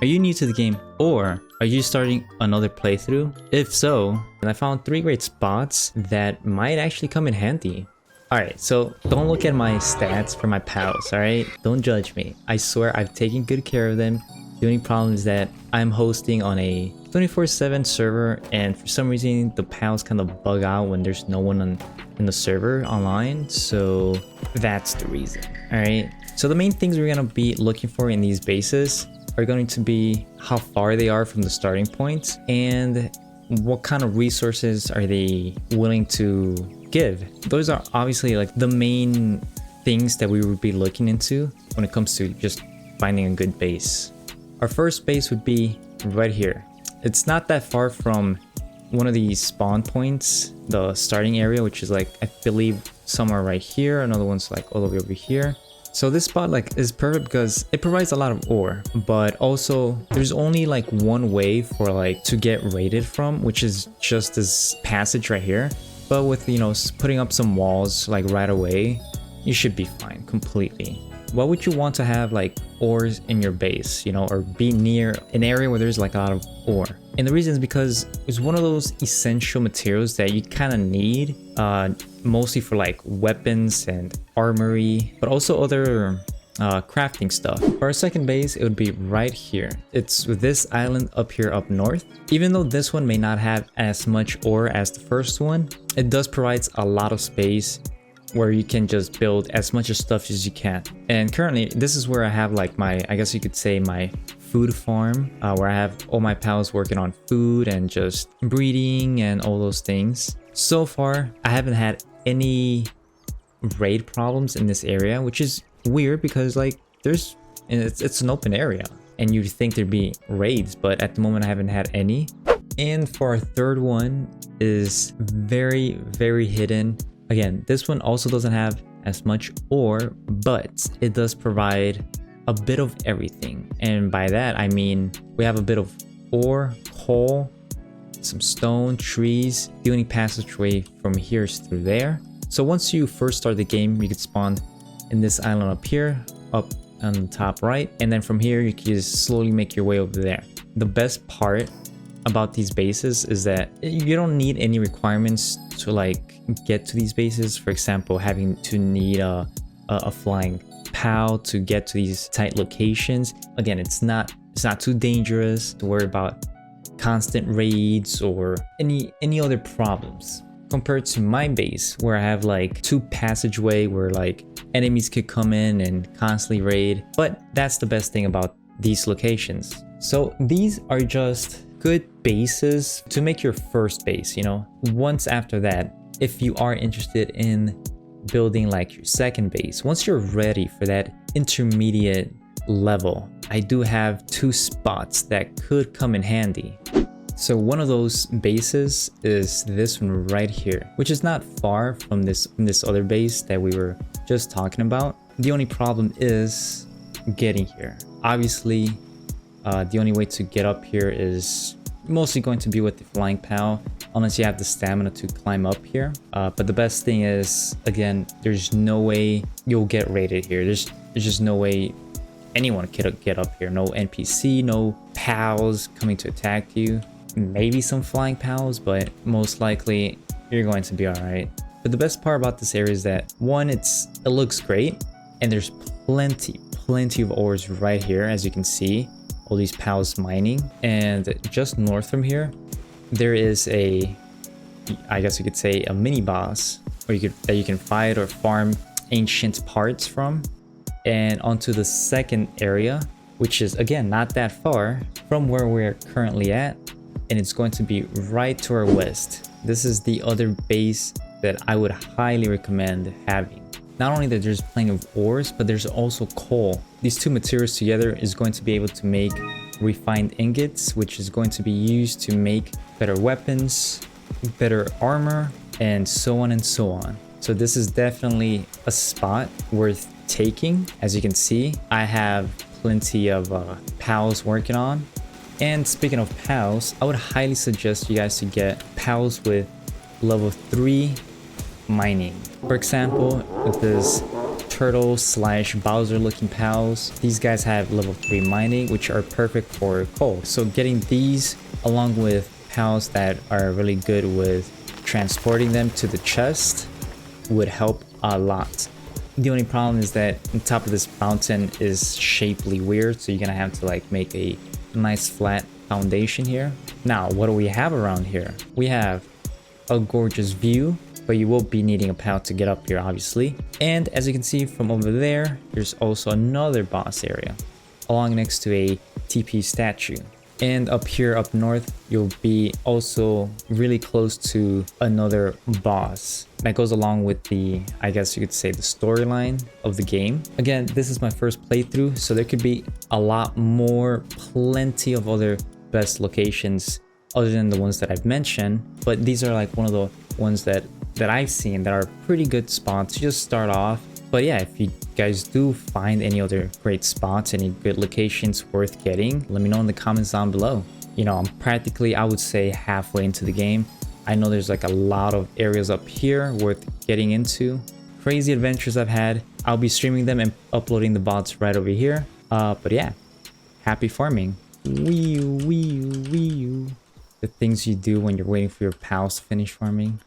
Are you new to the game, or are you starting another playthrough? If so, then I found 3 great spots that might actually come in handy. Alright, so don't look at my stats for my pals, alright? Don't judge me. I swear I've taken good care of them. The only problem is that I'm hosting on a 24/7 server, and for some reason the pals kind of bug out when there's no one in the server online, so that's the reason. Alright, so the main things we're gonna be looking for in these bases are going to be how far they are from the starting point and what kind of resources are they willing to give. Those are obviously like the main things that we would be looking into when it comes to just finding a good base. Our first base would be right here. It's not that far from one of these spawn points, the starting area, which is like, I believe somewhere right here. Another one's like all the way over here. So this spot like is perfect because it provides a lot of ore, but also there's only like one way for like to get raided from, which is just this passage right here. But with, you know, putting up some walls like right away, you should be fine completely. What would you want to have like ores in your base, you know, or be near an area where there's like a lot of ore? And the reason is because it's one of those essential materials that you kind of need, mostly for like weapons and armory, but also other crafting stuff. For our second base, it would be right here. It's this island up here up north. Even though this one may not have as much ore as the first one, it does provide a lot of space where you can just build as much stuff as you can. And currently this is where I have like my, I guess you could say, my food farm, where I have all my pals working on food and just breeding and all those things. So far I haven't had any raid problems in this area, which is weird because like it's an open area and you'd think there'd be raids, but at the moment I haven't had any. And for our third one is very, very hidden. Again, this one also doesn't have as much ore, but it does provide a bit of everything. And by that, I mean, we have a bit of ore, coal, some stone, trees. The only passageway from here is through there. So once you first start the game, you could spawn in this island up here, up on the top right. And then from here, you can just slowly make your way over there. The best part about these bases is that you don't need any requirements to like get to these bases. For example, having to need a flying POW to get to these tight locations. Again, it's not too dangerous to worry about constant raids or any other problems compared to my base, where I have like 2 passageway where like enemies could come in and constantly raid. But that's the best thing about these locations. So these are just good bases to make your first base, you know. Once after that, if you are interested in building like your second base, once you're ready for that intermediate level, I do have 2 spots that could come in handy. So one of those bases is this one right here, which is not far from this other base that we were just talking about. The only problem is getting here. Obviously, the only way to get up here is mostly going to be with the flying POW, unless you have the stamina to climb up here. But the best thing is, again, there's no way you'll get raided here. There's just no way anyone could get up here. No NPC, no POWs coming to attack you. Maybe some flying POWs, but most likely you're going to be alright. But the best part about this area is that, one, it looks great, and there's plenty of ores right here, as you can see. All these POWs mining. And just north from here, there is a, I guess you could say, a mini boss where that you can fight or farm ancient parts from. And onto the second area, which is again not that far from where we're currently at, and it's going to be right to our west. This is the other base that I would highly recommend having. Not only that there's plenty of ores, but there's also coal. These 2 materials together is going to be able to make refined ingots, which is going to be used to make better weapons, better armor, and so on and so on. So this is definitely a spot worth taking. As you can see, I have plenty of POWs working on. And speaking of POWs, I would highly suggest you guys to get POWs with level 3 mining. For example, with this turtle slash Bowser looking pals. These guys have level 3 mining, which are perfect for coal. So getting these along with pals that are really good with transporting them to the chest would help a lot. The only problem is that the top of this mountain is shapely weird, so you're gonna have to like make a nice flat foundation here. Now, what do we have around here? We have a gorgeous view, but you will be needing a pal to get up here, obviously. And as you can see from over there, there's also another boss area along next to a TP statue. And up here up north, you'll be also really close to another boss that goes along with the, I guess you could say, the storyline of the game. Again, this is my first playthrough, so there could be a lot more, plenty of other best locations other than the ones that I've mentioned, but these are like one of the ones that I've seen that are pretty good spots to just start off. But yeah, if you guys do find any other great spots, any good locations worth getting, let me know in the comments down below. You know, I'm practically, I would say, halfway into the game. I know there's like a lot of areas up here worth getting into. Crazy adventures I've had. I'll be streaming them and uploading the VODs right over here. But yeah, happy farming. Wee-oo, wee-oo, wee-oo. The things you do when you're waiting for your pals to finish farming.